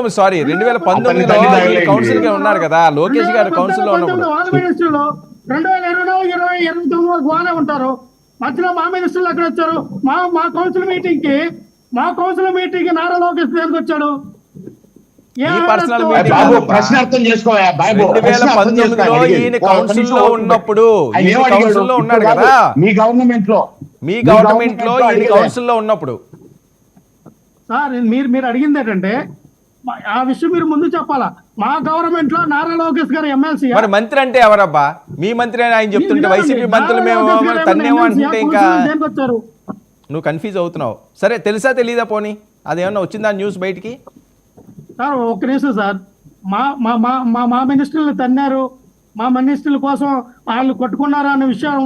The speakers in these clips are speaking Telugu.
సారీ 2019లో కౌన్సిల్ గా ఉన్నారు కదా లోకేష్ గారు కౌన్సిల్ లో ఉన్నప్పుడు 2024-2029 బాగానే ఉంటారు. మధ్యలో మా మినిస్టర్లు ఎక్కడ వచ్చారు? మా కౌన్సిల్ మీటింగ్ కి నారా లోకేష్ దేనికి వచ్చాడు? ప్రశ్న అర్థం చేసుకోవా బాబు. 2019లో ఈయన కౌన్సిల్ లో ఉన్నప్పుడు కౌన్సిల్ లో ఉన్నాడు కదా, మీ గవర్నమెంట్ లో ఈయన కౌన్సిల్ లో ఉన్నప్పుడు సార్ మీరు అడిగింది ఏంటంటే ఆ విషయం మీరు ముందు చెప్పాలా. మా గవర్నమెంట్ లో నారా లోకేష్ గారు ఎమ్మెల్సీ. మరి మంత్రి అంటే ఎవరబ్బా? మీ మంత్రి అని ఆయన చెప్తుంటే వైసీపీ మంత్రులు మేము తన్నేమో అంటే ఇంకా నువ్వు కన్ఫ్యూజ్ అవుతున్నావు. సరే తెలుసా తెలీదా పోనీ అదేమన్నా వచ్చిందా న్యూస్ బయటికి? సార్ ఒక్క నిమిషం సార్, మా మినిస్టర్లు తన్నారు, మా మినిస్టర్ల కోసం వాళ్ళు కొట్టుకున్నారు అన్న విషయం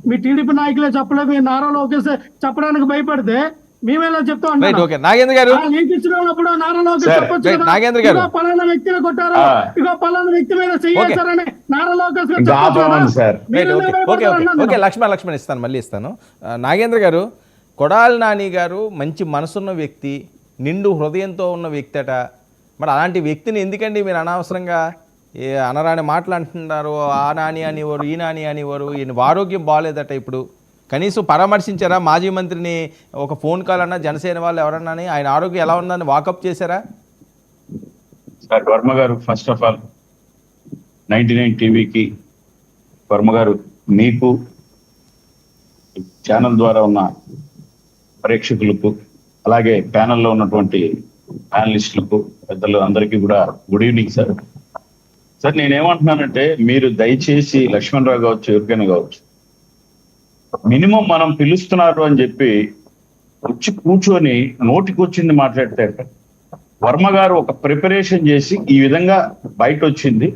మీ టీడీపీ నాయకులే చెప్పలేదు. మీ నారా లోకేష్ చెప్పడానికి భయపడితే మేమేలా చెప్తా ఉంటాం? నాగేంద్ర గారు నారా లోకేష్ చెప్పొచ్చు కదా, పలానా వ్యక్తిని కొట్టారు, ఇగో పలానా వ్యక్తి మీద చేయాలని నారా లోకేష్ లక్ష్మణ్ ఇస్తాను, మళ్ళీ ఇస్తాను. నాగేంద్ర గారు, కొడాలి నాని గారు మంచి మనసున్న వ్యక్తి, నిండు హృదయంతో ఉన్న వ్యక్తి అట. మరి అలాంటి వ్యక్తిని ఎందుకండి మీరు అనవసరంగా అనరాని మాటలు అంటున్నారు? ఆ నాని అనేవారు, ఈ నాని అనేవారు. ఈయన ఆరోగ్యం బాగాలేదట, ఇప్పుడు కనీసం పరామర్శించారా? మాజీ మంత్రిని ఒక ఫోన్ కాల్ అన్నా జనసేన వాళ్ళు ఎవరన్నా ఆయన ఆరోగ్యం ఎలా ఉందని వాకప్ చేశారా? సార్ వర్మ గారు, ఫస్ట్ ఆఫ్ ఆల్ 99 టీవీకి వర్మ గారు, మీకు ఛానల్ ద్వారా ఉన్న ప్రేక్షకులకు, అలాగే ప్యానెల్లో ఉన్నటువంటి ప్యానలిస్టులకు, పెద్దలు అందరికీ కూడా గుడ్ ఈవినింగ్ సార్. సార్ నేనేమంటున్నానంటే, మీరు దయచేసి లక్ష్మణరావు కావచ్చు, ఎవరికైనా కావచ్చు, మినిమం మనం పిలుస్తున్నారు అని చెప్పి వచ్చి కూర్చొని నోటికి వచ్చింది మాట్లాడితే, వర్మ గారు ఒక ప్రిపరేషన్ చేసి ఈ విధంగా బయట వచ్చింది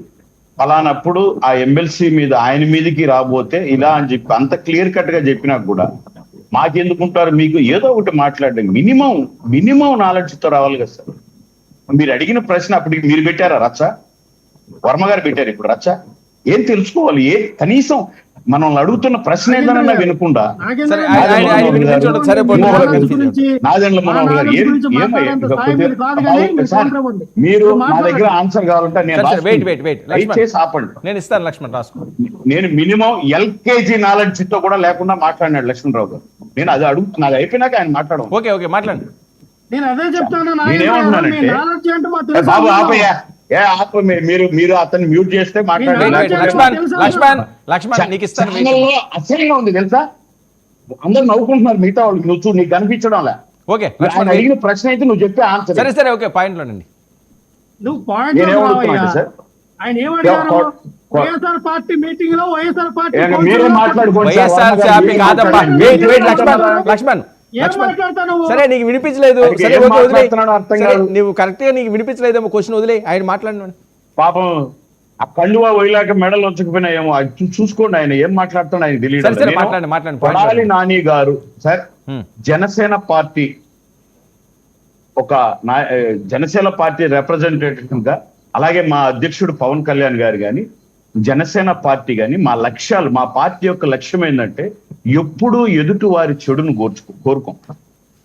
ఫలానప్పుడు ఆ ఎమ్మెల్సీ మీద ఆయన మీదకి రాబోతే ఇలా అని చెప్పి అంత క్లియర్ కట్ గా చెప్పినా కూడా మాకెందుకుంటారు, మీకు ఏదో ఒకటి మాట్లాడండి. మినిమం నాలెడ్జ్తో రావాలి కదా సార్. మీరు అడిగిన ప్రశ్న అప్పటికి మీరు పెట్టారా రచ్చ? వర్మ గారు పెట్టారు ఇప్పుడు రచ్చ? ఏం తెలుసుకోవాలి? కనీసం మనం అడుగుతున్న ప్రశ్న ఏదైనా వినకుండా మీరు నా దగ్గర ఆన్సర్ కావాలంటే నేను ఆపండి, నేను ఇస్తాను. లక్ష్మణ్ రాసుకో. నేను మినిమం ఎల్కేజీ నాలెడ్జ్ తో కూడా లేకుండా మాట్లాడినాడు లక్ష్మణరావు గారు. నేను అది అడుగుతున్నా, అది అయిపోయినాక ఆయన మాట్లాడడం. ఓకే మాట్లాడండి. నేను అదే చెప్తాను. నేనేమంటున్నానంటే బాబు ఆపయ్యా, మీరు అతన్ని మ్యూట్ చేస్తే అసహ్యంగా ఉంది తెలుసా? అందరు నవ్వుకుంటున్నారు మిగతా వాళ్ళు, నువ్వు నీకు కనిపించడం లే. అడిగిన ప్రశ్న అయితే నువ్వు చెప్పే ఆన్సర్. సరే ఓకే పాయింట్ లోనండి. నువ్వు పాయింట్ ఆయన ఏమడిగారు? వైఎస్ఆర్ పార్టీ మీటింగ్ లో వైఎస్ఆర్ పార్టీ మీరే మాట్లాడుకోండి. లక్ష్మణ్ సరే నీకు వినిపించలేదు, సరే నువ్వు కరెక్ట్ గా నీకు వినిపించలేదేమో, క్వశ్చన్ వదిలే, ఆయన మాట్లాడినాడు. పాపం ఆ కళ్ళువా వదిలాక మెడలు వచ్చకపోయినా ఏమో అది చూసుకోండి. ఆయన ఏం మాట్లాడుతున్నాడు ఆయన తెలియదు. కొడాలి నాని గారు sir, Janasena party Janasena party representative గా, అలాగే మా అధ్యక్షుడు పవన్ కళ్యాణ్ గారు కానీ, జనసేన పార్టీ కానీ, మా పార్టీ యొక్క లక్ష్యం ఏంటంటే ఎప్పుడూ ఎదుటి వారి చెడును కోరుకోం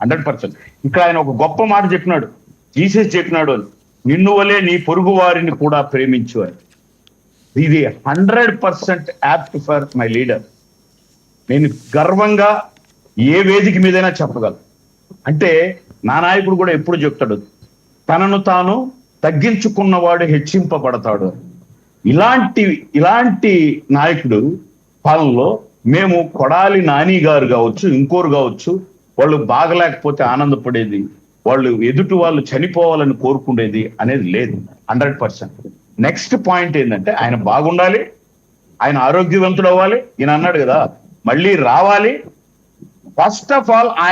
100%. ఇక్కడ ఆయన ఒక గొప్ప మాట చెప్పినాడు, జీసస్ చెప్పినాడు అని, నిన్ను వలే నీ పొరుగు వారిని కూడా ప్రేమించు అని. ఇది 100% యాప్ట్ ఫర్ మై లీడర్. నేను గర్వంగా ఏ వేదిక మీదైనా చెప్పగలను. అంటే నా నాయకుడు కూడా ఎప్పుడు చెప్తాడు, తనను తాను తగ్గించుకున్నవాడు హెచ్చింపబడతాడు. ఇలాంటి నాయకుడు పాలనలో మేము కొడాలి నాని గారు కావచ్చు, ఇంకోరు కావచ్చు, వాళ్ళు బాగలేకపోతే ఆనందపడేది, వాళ్ళు ఎదుటి వాళ్ళు చనిపోవాలని కోరుకునేది అనేది లేదు 100%. నెక్స్ట్ పాయింట్ ఏంటంటే, ఆయన బాగుండాలి, ఆయన ఆరోగ్యవంతుడు అవ్వాలి. ఈయన అన్నాడు కదా మళ్ళీ రావాలి. First of all